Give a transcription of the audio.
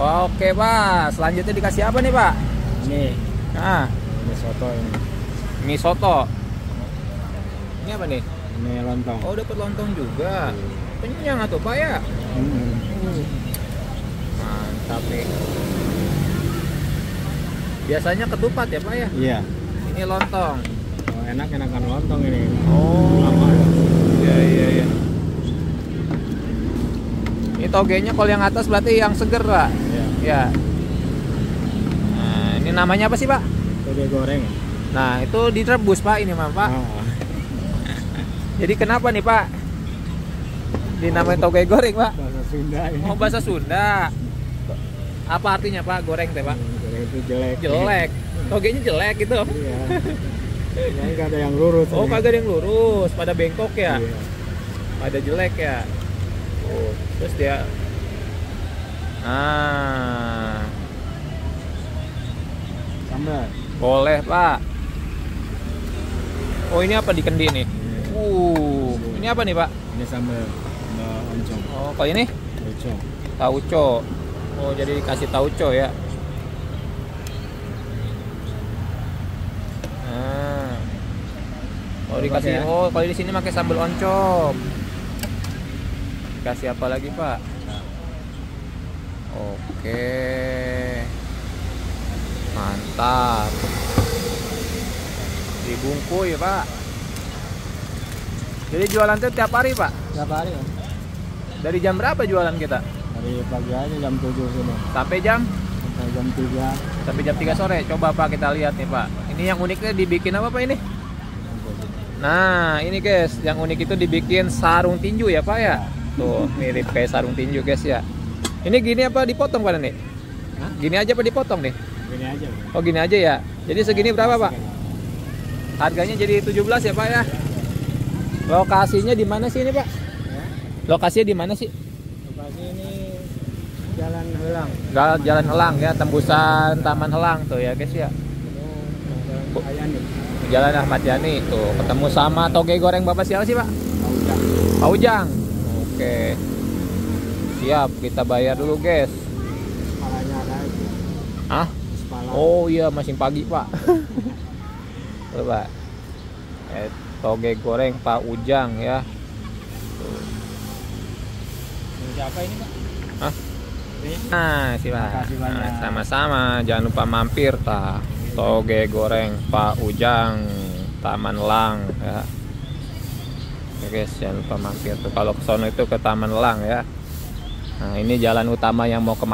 Oke Pak, selanjutnya dikasih apa nih Pak? Ini Nah, ini soto ini. mie soto. Ini apa nih? Ini lontong. Oh, dapat lontong juga. Kenyang atuh Pak ya. Mantap nih. Biasanya ketupat ya Pak ya? Iya. Ini lontong. Oh, enakan lontong ini. Oh. Lama. Iya. Ini togenya kalau yang atas berarti yang seger Pak. Iya. Ya. Nah, ini namanya apa sih Pak? Toge goreng. Nah, itu direbus Pak ini mah Pak. Oh. Jadi kenapa nih Pak? Dinamain toge goreng Pak? Bahasa Sunda ini. Oh, bahasa Sunda. Apa artinya Pak goreng teh Pak? Goreng itu jelek. Jelek. Togenya jelek gitu. Iya. Ini nggak ada yang lurus. Oh, ini. kagak ada yang lurus, pada bengkok ya. Iya. Pada jelek ya. Oh, terus dia Sambal. boleh Pak. Oh, ini apa di kendi nih? Ini apa nih Pak? Ini sambal oncom. Oh, kalau ini Oncom. tauco. Oh, jadi dikasih tauco ya. Nah. Oh, dikasih. Pakai ya? Oh, kalau di sini pakai sambal oncom. Dikasih apa lagi, Pak? Oke. Mantap. Dibungkus ya, Pak. Jadi jualan tuh tiap hari, Pak? Tiap hari ya? Dari jam berapa jualan kita? Dari pagi aja jam 7 sini. Sampai jam? Sampai jam 3. Sampai jam 3 sore. Coba Pak kita lihat nih Pak. Ini yang uniknya dibikin apa Pak ini? Nah ini guys, yang unik itu dibikin sarung tinju ya Pak ya. Tuh mirip kayak sarung tinju guys ya. Ini gini apa dipotong Pak nih? Hah? Gini aja apa dipotong nih? Gini aja. Oh gini aja ya. Jadi segini berapa Pak? Harganya jadi 17 ya Pak ya. Lokasinya di mana sih ini Pak? Ya. Lokasinya di mana sih? Lokasi ini Jalan Helang. Jalan Helang ya, tembusan Taman Helang tuh ya guys ya. Itu Jalan Ayani. Jalan Ahmad Yani tuh ketemu sama toge goreng Bapak siapa sih Pak? Ujang. Pak Ujang. Oke. Siap, kita bayar dulu guys. Kepalanya ada aja. Hah? Kepala. Oh iya masih pagi Pak. Tuh Pak. Toge goreng Pak Ujang ya. Siapa ini Pak? Hah? Ini. Nah, sih Pak. Makasih banyak. Nah, sama-sama, jangan lupa mampir ta. Toge goreng Pak Ujang Taman Lang ya. Oke guys, jangan lupa mampir tuh. Kalau ke sono itu ke Taman Lang ya. Nah, ini jalan utama yang mau ke